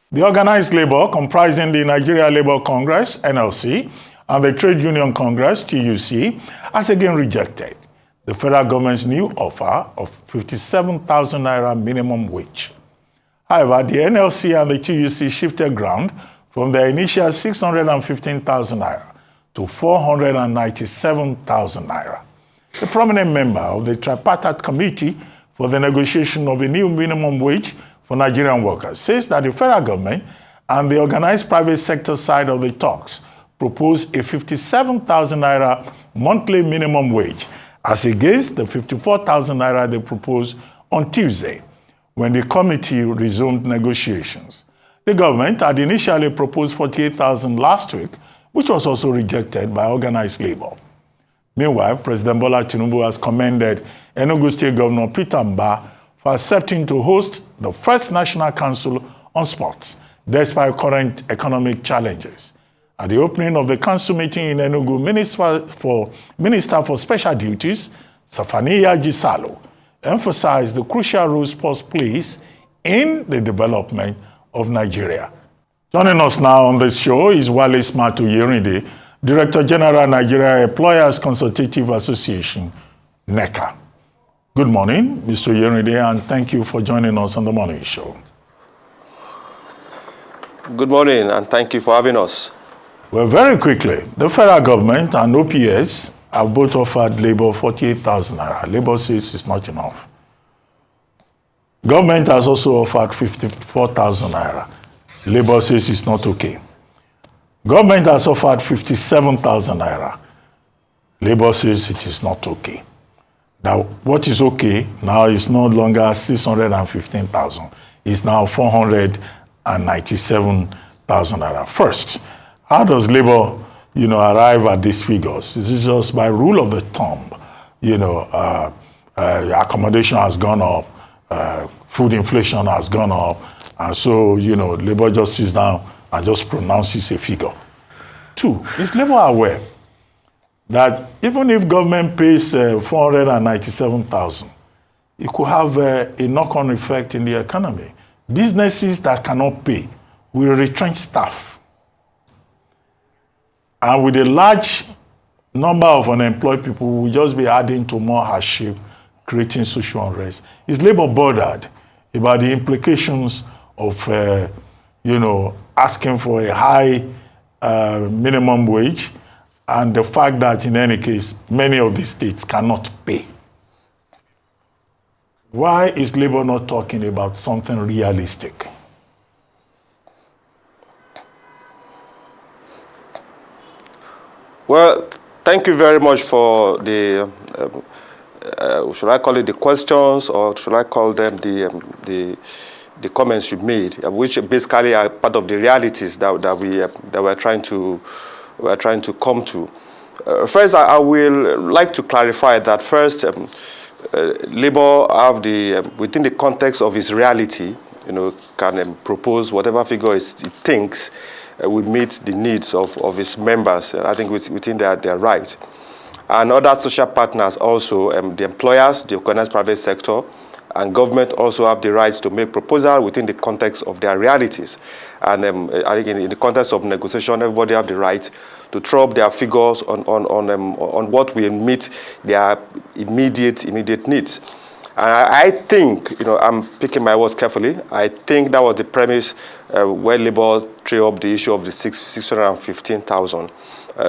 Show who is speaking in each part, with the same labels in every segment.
Speaker 1: The organized labor, comprising the Nigeria Labour Congress, NLC, and the Trade Union Congress, TUC, has again rejected the federal government's new offer of 57,000 naira minimum wage. However, the NLC and the TUC shifted ground from their initial 615,000 naira to 497,000 naira. A prominent member of the tripartite committee for the negotiation of a new minimum wage for Nigerian workers says that the federal government and the organized private sector side of the talks proposed a 57,000 naira monthly minimum wage as against the 54,000 naira they proposed on Tuesday when the committee resumed negotiations. The government had initially proposed 48,000 last week, which was also rejected by organized labor. Meanwhile, President Bola Tinubu has commended Enugu State Governor Peter Mbah for accepting to host the first National Council on Sports, despite current economic challenges. At the opening of the council meeting in Enugu, Minister for Special Duties, Safaniya Gisalo, emphasized the crucial role sports plays in the development of Nigeria. Joining us now on this show is Wale Smart-Oyerinde, Director General, Nigeria Employers Consultative Association, NECA. Good morning, Mr. Oyerinde, and thank you for joining us on the morning show.
Speaker 2: Good morning, and thank you for having us.
Speaker 1: Well, very quickly, the federal government and OPS have both offered labor 48,000 naira. Labor says it's not enough. Government has also offered 54,000 naira. Labor says it's not okay. Government has offered 57,000 naira. Labor says it is not okay. Now, what is okay now is no longer 615,000. It's now 497,000 naira. First, how does labor, arrive at these figures? Is it just by rule of the thumb? Accommodation has gone up, food inflation has gone up, and so, labor just sits down and just pronounces a figure. Two, is labor aware that even if government pays 497,000, it could have a knock-on effect in the economy? Businesses that cannot pay will retrench staff. And with a large number of unemployed people, we will just be adding to more hardship, creating social unrest. Is labor bothered about the implications of, asking for a high minimum wage and the fact that, in any case, many of these states cannot pay? Why is labor not talking about something realistic?
Speaker 2: Well, thank you very much for the, should I call it the questions, or should I call them the comments you made, which basically are part of the realities that we're trying to come to. First, I will like to clarify that first, labor have within the context of its reality, can propose whatever figure it thinks will meet the needs of its members. I think within their right. And other social partners also, the employers, the organized private sector, and government also have the rights to make proposals within the context of their realities. And I think in the context of negotiation, everybody have the right to throw up their figures on what will meet their immediate needs. And I think, I'm picking my words carefully, I think that was the premise where labor threw up the issue of the 615,000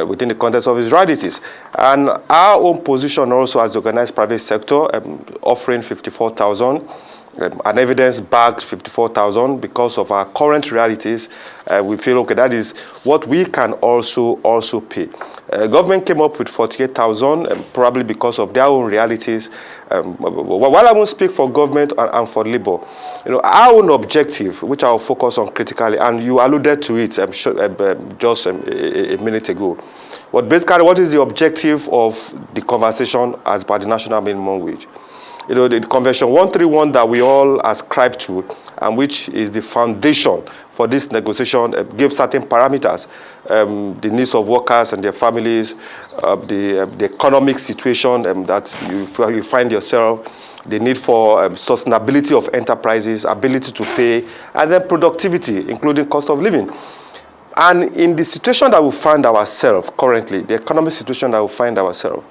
Speaker 2: within the context of its realities. And our own position also as the organized private sector, offering 54,000, an evidence-backed 54,000 because of our current realities. We feel, okay, that is what we can also pay. Government came up with 48,000, probably because of their own realities. While I won't speak for government and for labor, our own objective, which I'll focus on critically, and you alluded to it just a minute ago. But basically, what is the objective of the conversation as per the national minimum wage? The Convention 131 that we all ascribe to, and which is the foundation for this negotiation, gives certain parameters, the needs of workers and their families, the economic situation that you find yourself, the need for sustainability of enterprises, ability to pay, and then productivity, including cost of living. And in the situation that we find ourselves currently, the economic situation that we find ourselves,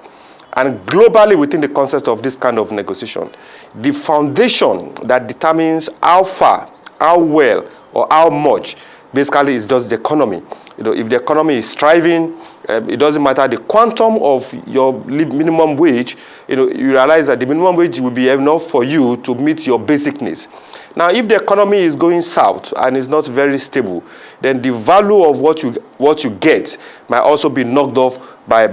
Speaker 2: and globally within the context of this kind of negotiation, the foundation that determines how far, how well, or how much, basically is just the economy. If the economy is thriving, it doesn't matter the quantum of your minimum wage, you realize that the minimum wage will be enough for you to meet your basic needs. Now, if the economy is going south and is not very stable, then the value of what you get might also be knocked off by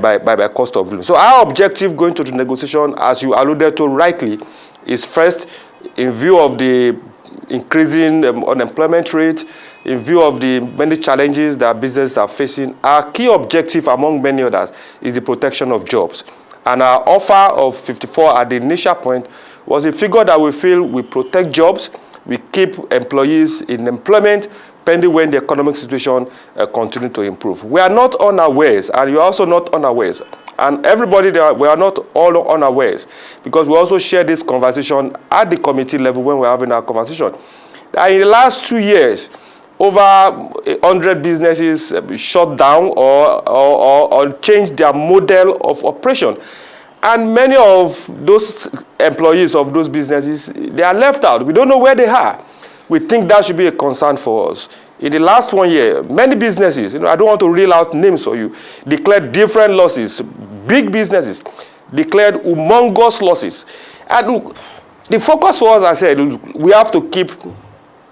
Speaker 2: cost of living. So our objective going to the negotiation, as you alluded to rightly, is first, in view of the increasing unemployment rate, in view of the many challenges that businesses are facing, our key objective, among many others, is the protection of jobs. And our offer of 54 at the initial point was a figure that we feel will protect jobs, we keep employees in employment, pending when the economic situation continues to improve. We are not unawares, and you're also not unawares. And everybody there, we are not all unawares, because we also share this conversation at the committee level when we're having our conversation. And in the last 2 years, over 100 businesses shut down or changed their model of operation. And many of those employees of those businesses, they are left out. We don't know where they are. We think that should be a concern for us. In the last 1 year, many businesses, I don't want to reel out names for you, declared different losses. Big businesses declared humongous losses. And the focus for us, I said, we have to keep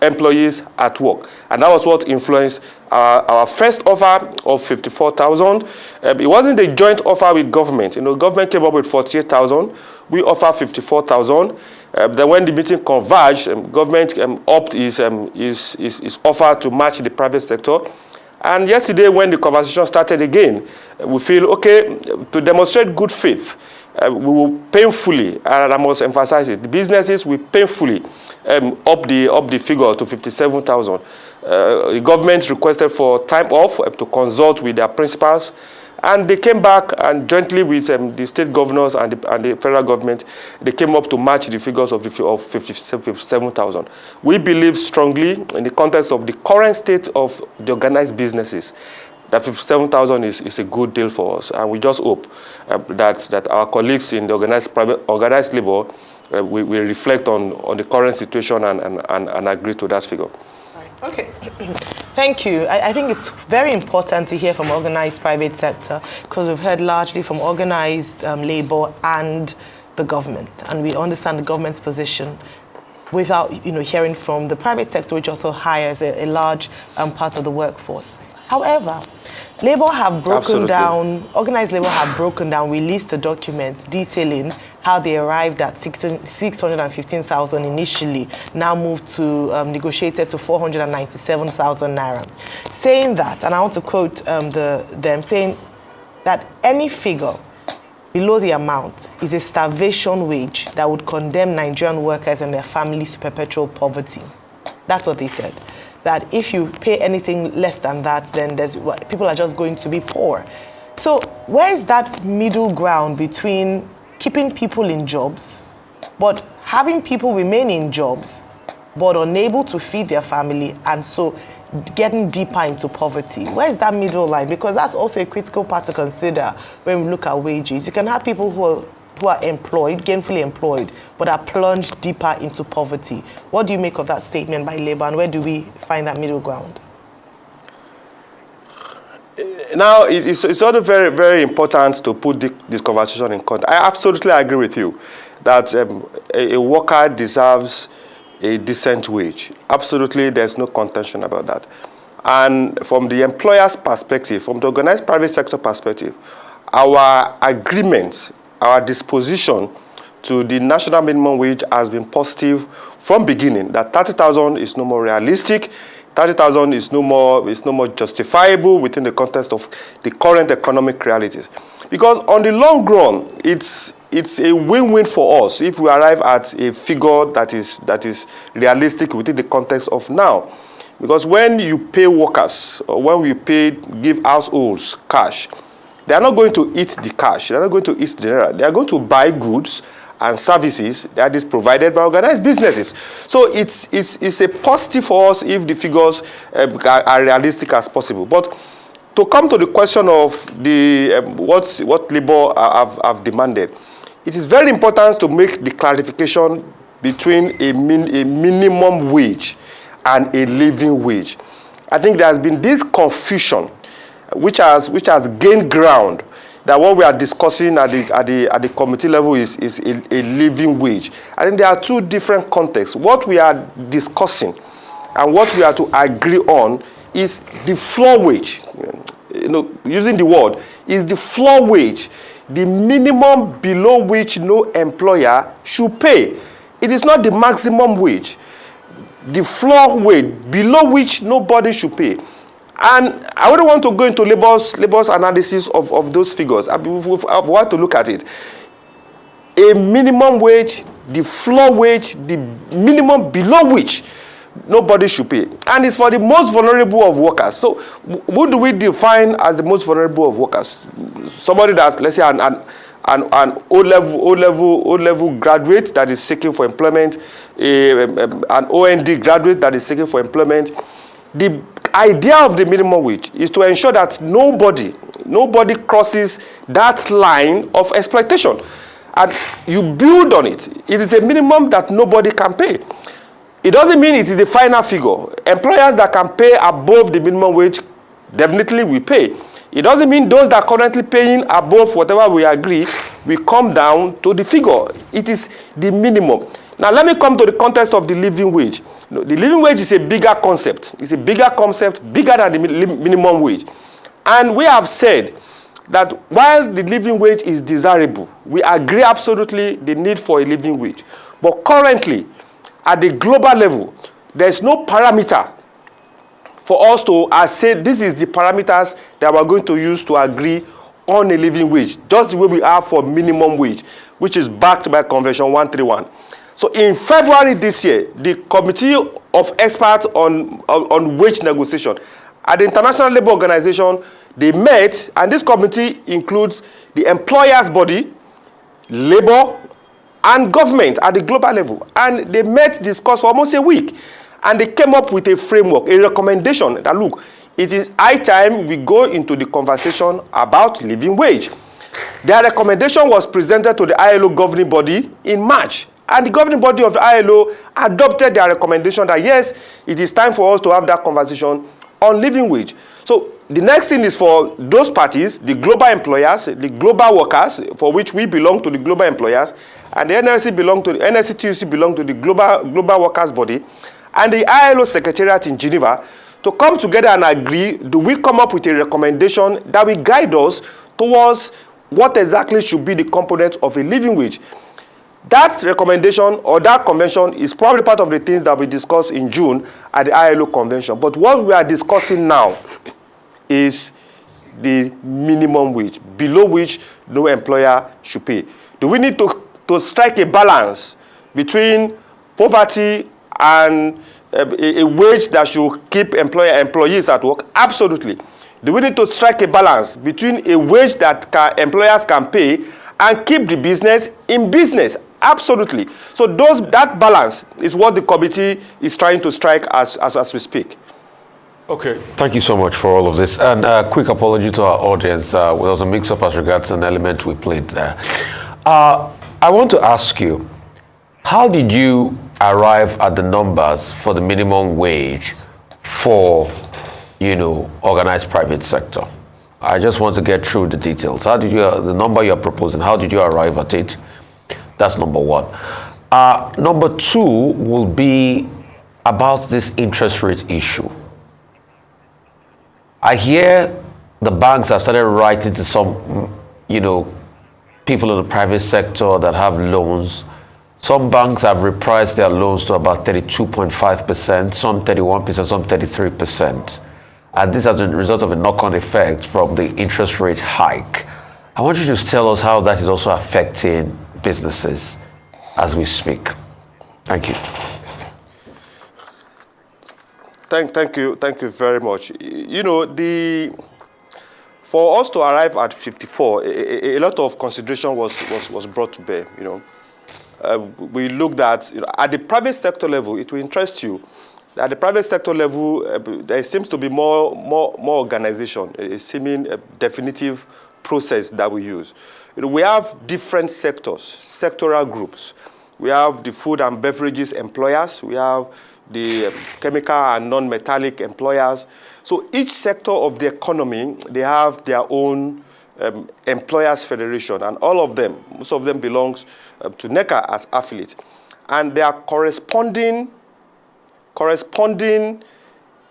Speaker 2: employees at work. And that was what influenced our first offer of 54,000. It wasn't a joint offer with government. Government came up with 48,000. We offer 54,000. Then when the meeting converged, government upped his offer to match the private sector. And yesterday, when the conversation started again, we feel, okay, to demonstrate good faith, we will painfully, and I must emphasize it, the businesses will painfully up the figure to 57,000. The government requested for time off to consult with their principals, and they came back and jointly with the state governors and the federal government, they came up to match the figures of 57,000. We believe strongly in the context of the current state of the organized businesses that 57,000 is a good deal for us, and we just hope that our colleagues in the organized labor will reflect on the current situation and agree to that figure.
Speaker 3: Okay, thank you. I think it's very important to hear from organized private sector, because we've heard largely from organized labor and the government, and we understand the government's position without hearing from the private sector, which also hires a large part of the workforce. However, Labour have broken down, organized labor have broken down, released the documents detailing how they arrived at 615,000 initially, now moved to, negotiated to 497,000 naira. Saying that, and I want to quote them, saying that any figure below the amount is a starvation wage that would condemn Nigerian workers and their families to perpetual poverty. That's what they said. That if you pay anything less than that, then people are just going to be poor. So where is that middle ground between keeping people in jobs, but having people remain in jobs, but unable to feed their family, and so getting deeper into poverty? Where is that middle line? Because that's also a critical part to consider when we look at wages. You can have people who are employed, gainfully employed, but are plunged deeper into poverty. What do you make of that statement by Labour, and where do we find that middle ground?
Speaker 2: Now, it's also very, very important to put this conversation in context. I absolutely agree with you that a worker deserves a decent wage. Absolutely, there's no contention about that. And from the employer's perspective, from the organized private sector perspective, our agreement, our disposition to the national minimum wage has been positive from beginning, that 30,000 is no more realistic, 30,000 is no more justifiable within the context of the current economic realities. Because on the long run, it's a win-win for us if we arrive at a figure that is realistic within the context of now. Because when you pay workers, or when we give households cash, they are not going to eat the cash. They are not going to eat the naira. They are going to buy goods and services that is provided by organized businesses. So it's a positive for us if the figures are realistic as possible. But to come to the question of the what Labour have demanded, it is very important to make the clarification between a minimum wage and a living wage. I think there has been this confusion which has gained ground, that what we are discussing at the committee level is a living wage. I think there are two different contexts. What we are discussing and what we are to agree on is the floor wage. You know, using the word, is the floor wage, the minimum below which no employer should pay. It is not the maximum wage. The floor wage below which nobody should pay. And I wouldn't want to go into Labour's analysis of those figures. I want to look at it. A minimum wage, the floor wage, the minimum below which nobody should pay. And it's for the most vulnerable of workers. So who do we define as the most vulnerable of workers? Somebody that's, let's say, an O-level graduate that is seeking for employment, an OND graduate that is seeking for employment. The idea of the minimum wage is to ensure that nobody crosses that line of exploitation. And you build on it. It is a minimum that nobody can pay. It doesn't mean it is the final figure. Employers that can pay above the minimum wage definitely will pay. It doesn't mean those that are currently paying above whatever we agree will come down to the figure. It is the minimum. Now let me come to the context of the living wage. The living wage is a bigger concept. It's a bigger concept, bigger than the minimum wage. And we have said that while the living wage is desirable, we agree absolutely the need for a living wage. But currently, at the global level, there is no parameter for us to say this is the parameters that we're going to use to agree on a living wage, just the way we are for minimum wage, which is backed by Convention 131. So in February this year, the Committee of Experts on Wage Negotiation at the International Labour Organization, they met, and this committee includes the employers' body, labor, and government at the global level. And they met, discussed for almost a week. And they came up with a framework, a recommendation that, look, it is high time we go into the conversation about living wage. Their recommendation was presented to the ILO governing body in March. And the governing body of the ILO adopted their recommendation that, yes, it is time for us to have that conversation on living wage. So the next thing is for those parties, the global employers, the global workers, for which we belong to the global employers, and the NLC-TUC belong to the global workers body, and the ILO Secretariat in Geneva, to come together and agree, do we come up with a recommendation that will guide us towards what exactly should be the component of a living wage. That recommendation or that convention is probably part of the things that we discussed in June at the ILO convention. But what we are discussing now is the minimum wage, below which no employer should pay. Do we need to strike a balance between poverty and a wage that should keep employees at work? Absolutely. Do we need to strike a balance between a wage that employers can pay and keep the business in business? Absolutely. So that balance is what the committee is trying to strike as we speak.
Speaker 4: Okay, thank you so much for all of this. And a quick apology to our audience. There was a mix-up as regards an element we played there. I want to ask you, how did you arrive at the numbers for the minimum wage for, organized private sector? I just want to get through the details. How did the number you're proposing, how did you arrive at it? That's number one. Number two will be about this interest rate issue. I hear the banks have started writing to some, people in the private sector that have loans. Some banks have repriced their loans to about 32.5%, some 31%, some 33%. And this has been a result of a knock-on effect from the interest rate hike. I want you to just tell us how that is also affecting businesses as we speak. Thank you.
Speaker 2: Thank you very much. For us to arrive at 54, a lot of consideration was brought to bear. we looked at, at the private sector level, it will interest you. At the private sector level, there seems to be more organization, a seeming definitive process that we use. We have different sectors, sectoral groups. We have the food and beverages employers. We have the chemical and non-metallic employers. So each sector of the economy, they have their own employers federation, and all of them, most of them belongs to NECA as affiliate. And there are corresponding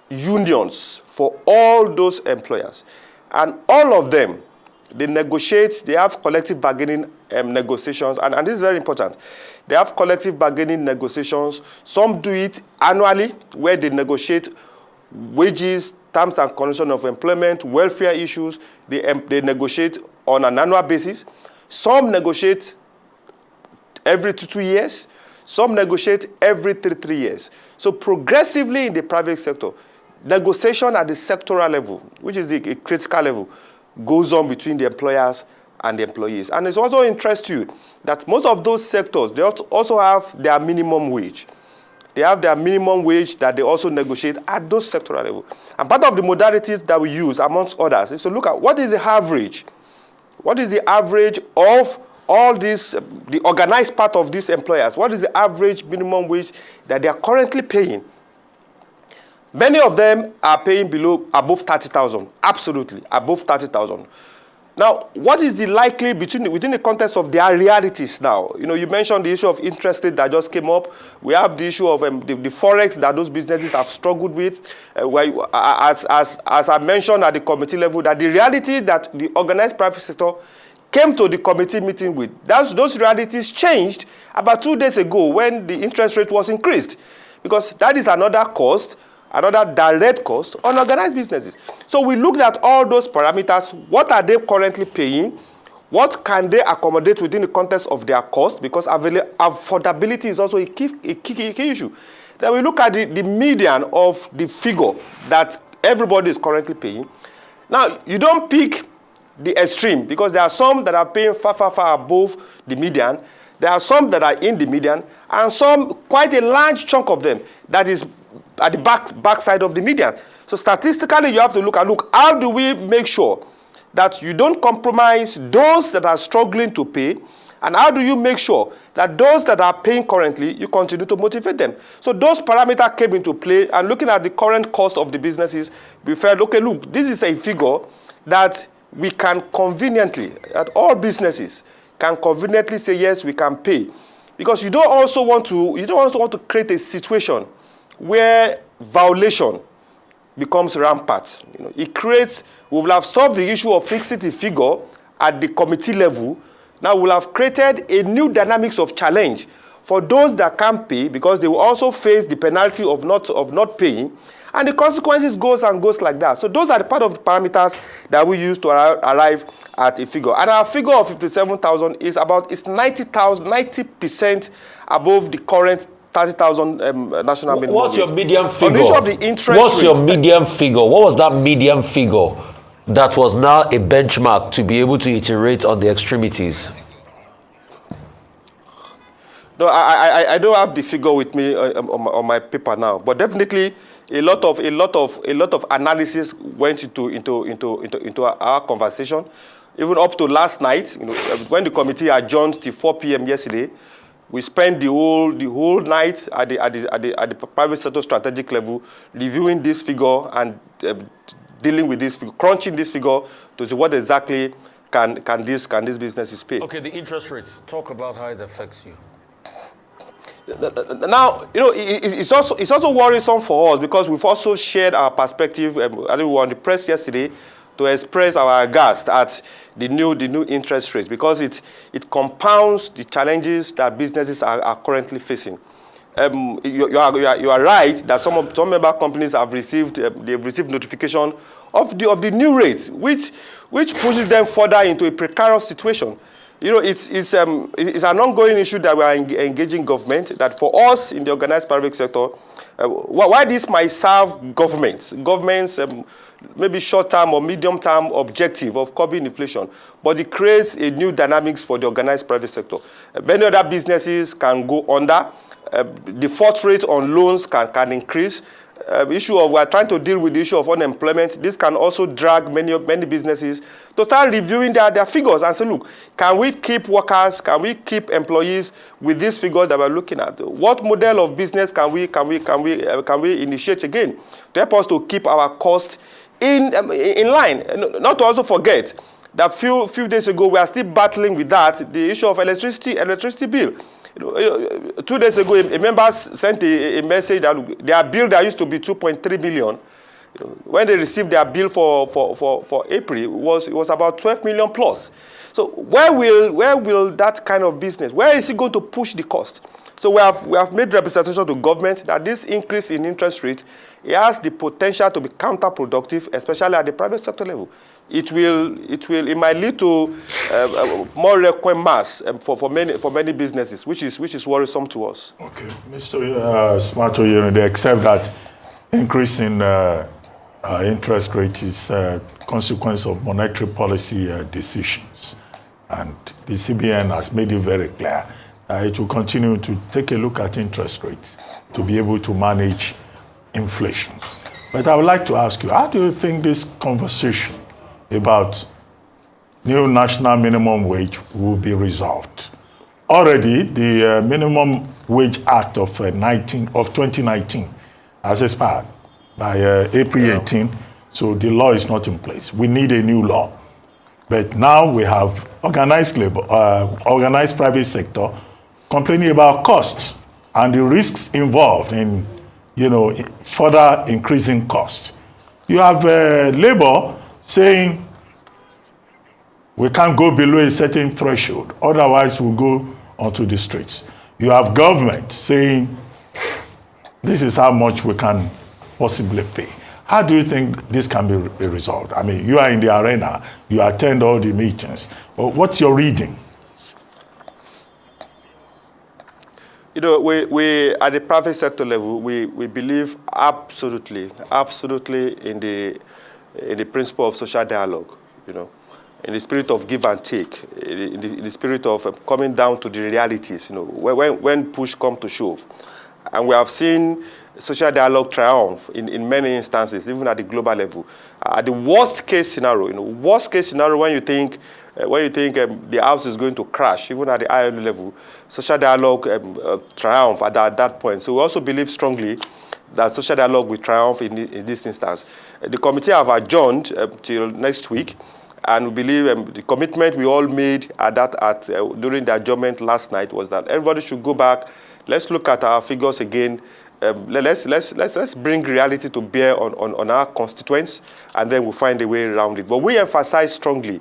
Speaker 2: unions for all those employers. And all of them, they negotiate, they have collective bargaining negotiations, and this is very important. They have collective bargaining negotiations. Some do it annually, where they negotiate wages, terms and conditions of employment, welfare issues. They negotiate on an annual basis. Some negotiate every 2 years. Some negotiate every 3 years. So progressively in the private sector, negotiation at the sectoral level, which is the critical level, goes on between the employers and the employees. And it's also interests you that most of those sectors, they also have their minimum wage. They have their minimum wage that they also negotiate at those sectoral level. And part of the modalities that we use, amongst others, is to look at what is the average. What is the average of all these, the organized part of these employers? What is the average minimum wage that they are currently paying? Many of them are paying above 30,000, absolutely, above 30,000. Now, what is the likely within the context of their realities now? You mentioned the issue of interest rate that just came up. We have the issue of the forex that those businesses have struggled with. As I mentioned at the committee level, that the reality that the organized private sector came to the committee meeting with, those realities changed about 2 days ago when the interest rate was increased, because that is another cost, another direct cost on organized businesses. So we looked at all those parameters. What are they currently paying? What can they accommodate within the context of their cost? Because affordability is also a key issue. Then we look at the median of the figure that everybody is currently paying. Now, you don't pick the extreme, because there are some that are paying far above the median. There are some that are in the median, and some, quite a large chunk of them, that is at the back side of the median. So statistically, you have to look, how do we make sure that you don't compromise those that are struggling to pay, and how do you make sure that those that are paying currently, you continue to motivate them? So those parameters came into play, and looking at the current cost of the businesses, we felt, okay, look, this is a figure that we can conveniently, that all businesses can conveniently say, yes, we can pay. Because you don't also want to create a situation where violation becomes rampant. It creates, we will have solved the issue of fixing the figure at the committee level. Now we'll have created a new dynamics of challenge for those that can't pay, because they will also face the penalty of not paying, and the consequences goes like that. So those are the part of the parameters that we use to arrive at a figure. And our figure of 57,000 is 90% above the current 30,000 national minimum.
Speaker 4: What's your median figure?
Speaker 2: On the issue of the interest
Speaker 4: What's
Speaker 2: rate,
Speaker 4: your median figure? What was that median figure that was now a benchmark to be able to iterate on the extremities?
Speaker 2: No, I don't have the figure with me on my paper now, but definitely a lot of analysis went into our conversation, even up to last night. When the committee adjourned till 4 p.m. yesterday, we spent the whole night at the private sector strategic level reviewing this figure and dealing with this figure, crunching this figure to see what exactly can these businesses pay.
Speaker 4: Okay, the interest rates. Talk about how it affects you.
Speaker 2: Now, it's also worrisome for us, because we've also shared our perspective. I think we were on the press yesterday to express our aghast at the new interest rates, because it compounds the challenges that businesses are currently facing. You are right that some member companies have received notification of the new rates, which pushes them further into a precarious situation. it's an ongoing issue that we are engaging government, that for us in the organized private sector, why this might serve governments maybe short-term or medium-term objective of curbing inflation, but it creates a new dynamics for the organized private sector. Many other businesses can go under. Default rate on loans can increase. We are trying to deal with the issue of unemployment. This can also drag many businesses to start reviewing their figures and say, look, can we keep workers, can we keep employees with these figures that we're looking at? What model of business can we initiate again to help us to keep our costs in line? Not to also forget that few days ago we are still battling with the issue of electricity bill. 2 days ago, a member sent a message that their bill that used to be 2.3 million, when they received their bill for April, it was about 12 million plus. So where will that kind of business, where is it going to push the cost? So we have made representation to government that this increase in interest rate, it has the potential to be counterproductive, especially at the private sector level. It might lead to more requiem mass for many businesses, which is worrisome to us.
Speaker 1: Okay, Mr. Smart-Oyerinde, except that increase in interest rate is a consequence of monetary policy decisions, and the CBN has made it very clear it will continue to take a look at interest rates to be able to manage inflation. But I would like to ask you, how do you think this conversation about new national minimum wage will be resolved? Already, the Minimum Wage Act of 2019 has expired by April 18, so the law is not in place. We need a new law. But now we have organized labor, organized private sector complaining about costs and the risks involved in, further increasing costs. You have labor saying we can't go below a certain threshold, otherwise we'll go onto the streets. You have government saying this is how much we can possibly pay. How do you think this can be resolved? I mean, you are in the arena, you attend all the meetings. What's your reading?
Speaker 2: We at the private sector level, we believe absolutely in the principle of social dialogue, in the spirit of give and take, in the spirit of coming down to the realities, when push comes to shove. And we have seen social dialogue triumph in many instances, even at the global level. At the worst case scenario, when you think the house is going to crash, even at the ILO level, social dialogue triumph at that point. So we also believe strongly that social dialogue will triumph in this instance. The committee have adjourned till next week, and we believe the commitment we all made during the adjournment last night was that everybody should go back. Let's look at our figures again. Let's bring reality to bear on our constituents, and then we'll find a way around it. But we emphasize strongly,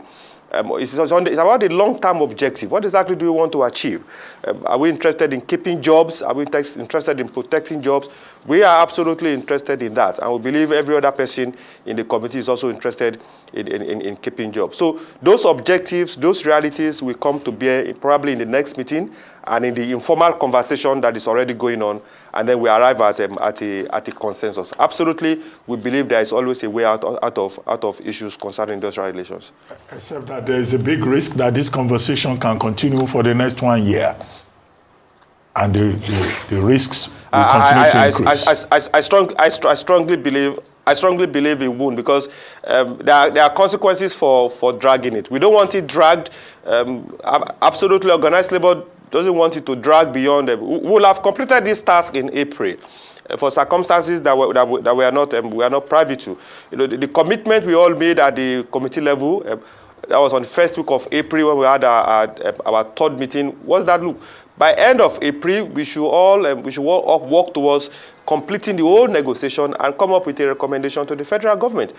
Speaker 2: it's about the long-term objective. What exactly do we want to achieve? Are we interested in keeping jobs? Are we interested in protecting jobs? We are absolutely interested in that, and we believe every other person in the committee is also interested in keeping jobs. So those objectives, those realities will come to bear probably in the next meeting and in the informal conversation that is already going on, and then we arrive at a consensus. Absolutely, we believe there is always a way out of issues concerning industrial relations.
Speaker 1: Except that there is a big risk that this conversation can continue for the next 1 year, and the risks will continue to increase.
Speaker 2: I strongly believe it won't, because there are consequences for dragging it. We don't want it dragged. Absolutely, organized labor doesn't want it to drag beyond. We will have completed this task in April for circumstances that we are not privy to. The commitment we all made at the committee level, that was on the first week of April when we had our third meeting, was that, look, by end of April, we should all work towards completing the whole negotiation and come up with a recommendation to the federal government.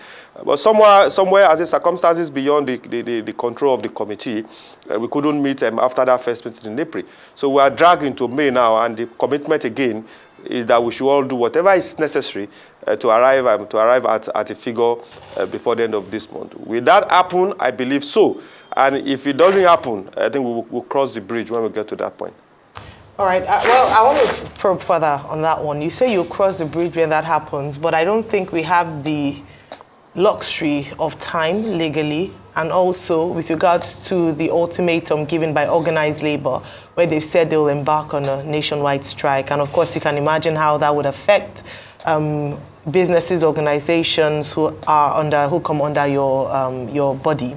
Speaker 2: But somewhere, as the circumstances beyond the control of the committee, we couldn't meet after that first meeting in April. So we are dragged into May now, and the commitment again is that we should all do whatever is necessary to arrive at a figure before the end of this month. Will that happen? I believe so. And if it doesn't happen, I think we'll cross the bridge when we get to that point.
Speaker 3: All right. Well, I want to probe further on that one. You say you'll cross the bridge when that happens, but I don't think we have the luxury of time legally, and also with regards to the ultimatum given by organized labor, where they've said they'll embark on a nationwide strike. And of course, you can imagine how that would affect businesses, organizations who come under your body.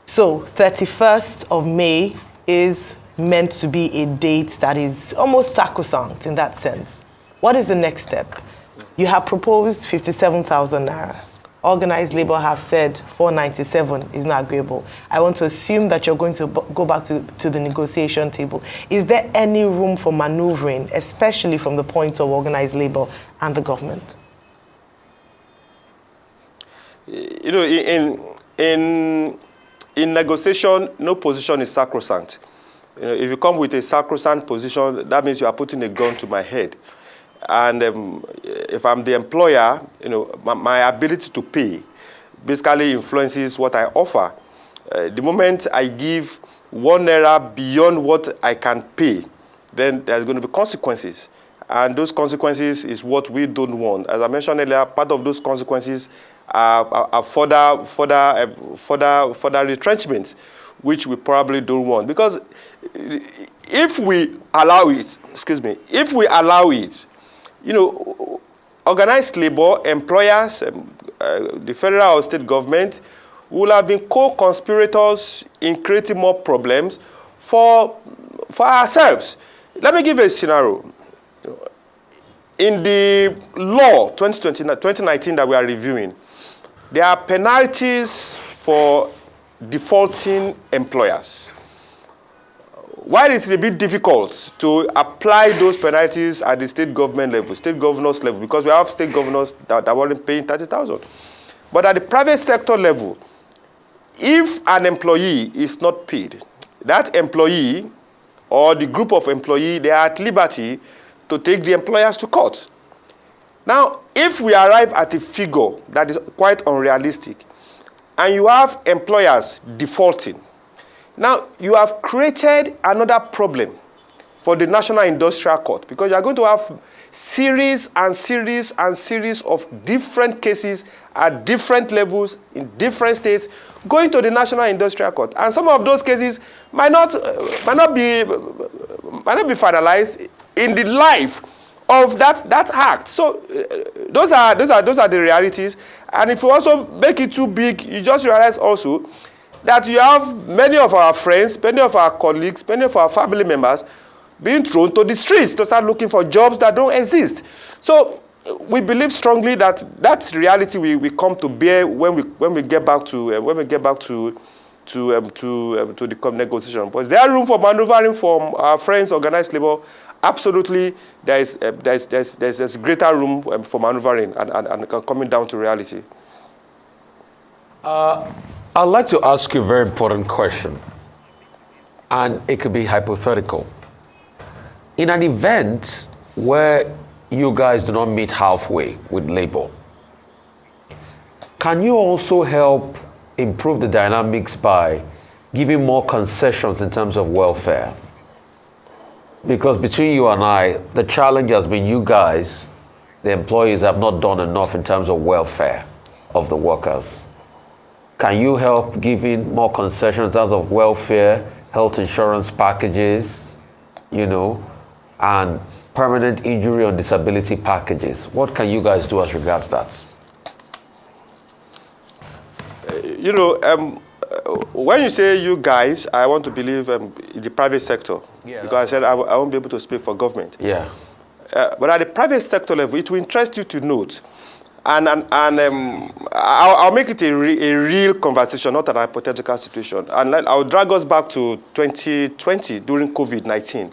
Speaker 3: So 31st of May is meant to be a date that is almost sacrosanct in that sense. What is the next step? You have proposed 57,000 naira. Organized labor have said 497 is not agreeable. I want to assume that you're going to go back to the negotiation table. Is there any room for maneuvering, especially from the point of organized labor and the government?
Speaker 2: You know, in negotiation, no position is sacrosanct. You know, if you come with a sacrosanct position, that means you are putting a gun to my head. And if I'm the employer, you know, my ability to pay basically influences what I offer. The moment I give 1 naira beyond what I can pay, then there's going to be consequences. And those consequences is what we don't want. As I mentioned earlier, part of those consequences are further retrenchments, which we probably don't want. Because if we allow it, you know, organized labor, employers, the federal or state government will have been co-conspirators in creating more problems for ourselves. Let me give you a scenario. In the law 2019 that we are reviewing, there are penalties for defaulting employers. While it's a bit difficult to apply those penalties at the state government level, state governors level, because we have state governors that weren't paying 30,000. But at the private sector level, if an employee is not paid, that employee or the group of employees, they are at liberty to take the employers to court. Now, if we arrive at a figure that is quite unrealistic, and you have employers defaulting, now, you have created another problem for the National Industrial Court, because you are going to have series and series and series of different cases at different levels in different states going to the National Industrial Court. And some of those cases might not be finalized in the life of that act. So those are the realities. And if you also make it too big, you just realize also that you have many of our friends, many of our colleagues, many of our family members being thrown to the streets to start looking for jobs that don't exist. So we believe strongly that that reality we come to bear when we get back to the negotiation. But is there room for maneuvering from our friends, organized labor? Absolutely, there's greater room for maneuvering and coming down to reality.
Speaker 4: I'd like to ask you a very important question, and it could be hypothetical. In an event where you guys do not meet halfway with labor, can you also help improve the dynamics by giving more concessions in terms of welfare? Because between you and I, the challenge has been you guys, the employees, have not done enough in terms of welfare of the workers. Can you help giving more concessions as of welfare, health insurance packages, you know, and permanent injury or disability packages? What can you guys do as regards that?
Speaker 2: You know, when you say you guys, I want to believe in the private sector. Yeah, because I said I won't be able to speak for government.
Speaker 4: Yeah.
Speaker 2: But at the private sector level, it will interest you to note. And I'll make it a real conversation, not an hypothetical situation. And I'll drag us back to 2020 during COVID-19.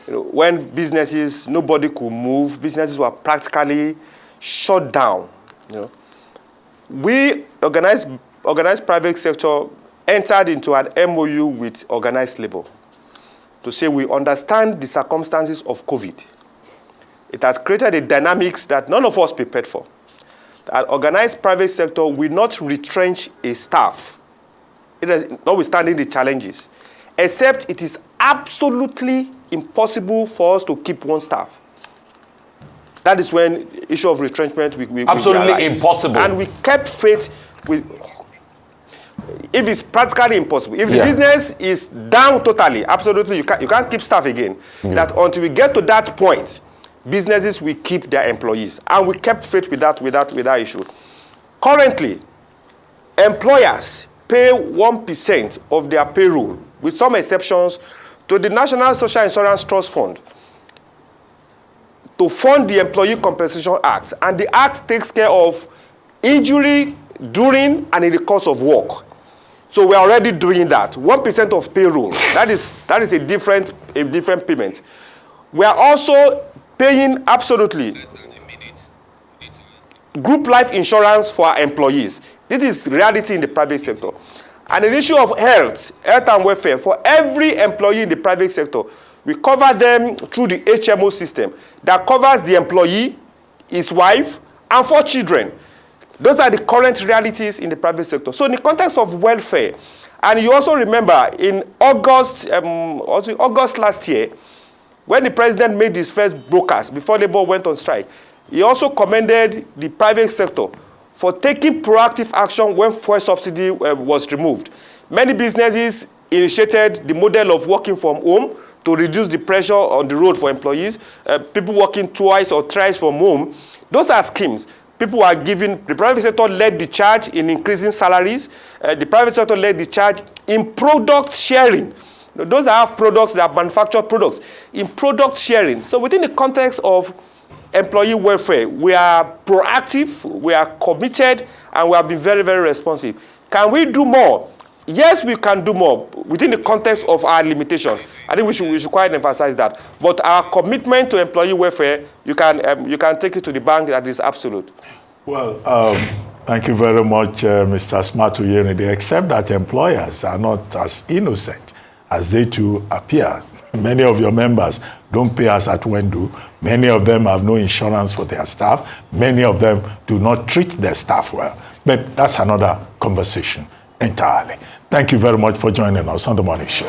Speaker 2: You know, when businesses, nobody could move, businesses were practically shut down. You know, we organized private sector entered into an MOU with organized labor to say we understand the circumstances of COVID. It has created a dynamics that none of us prepared for. That organized private sector will not retrench a staff, notwithstanding the challenges, except it is absolutely impossible for us to keep one staff. That is when the issue of retrenchment we
Speaker 4: absolutely impossible.
Speaker 2: And we kept faith with. If it's practically impossible, if the business is down totally, absolutely, you can't keep staff again. That until we get to that point, businesses will keep their employees, and we kept faith with that issue. Currently, employers pay 1% of their payroll, with some exceptions, to the National Social Insurance Trust Fund to fund the Employee Compensation Act, and the Act takes care of injury during and in the course of work. So we're already doing that. 1% of payroll. That is a different payment. We are also paying absolutely group life insurance for our employees. This is reality in the private sector. And the issue of health and welfare, for every employee in the private sector, we cover them through the HMO system that covers the employee, his wife, and 4 children. Those are the current realities in the private sector. So in the context of welfare, and you also remember in August last year, when the president made his first broadcast before Labour went on strike, he also commended the private sector for taking proactive action when fuel subsidy was removed. Many businesses initiated the model of working from home to reduce the pressure on the road for employees, people working twice or thrice from home. Those are schemes. People are giving, the private sector led the charge in increasing salaries. The private sector led the charge in product sharing. Those are products that are manufactured products. In product sharing. So within the context of employee welfare, we are proactive, we are committed, and we have been very, very responsive. Can we do more? Yes, we can do more within the context of our limitation. I think we should quite emphasize that. But our commitment to employee welfare, you can take it to the bank. That is absolute.
Speaker 1: Well, thank you very much, Mr. Smart-Oyerinde, except that employers are not as innocent as they too appear. Many of your members don't pay us at Wendu. Many of them have no insurance for their staff. Many of them do not treat their staff well. But that's another conversation entirely. Thank you very much for joining us on The Morning Show.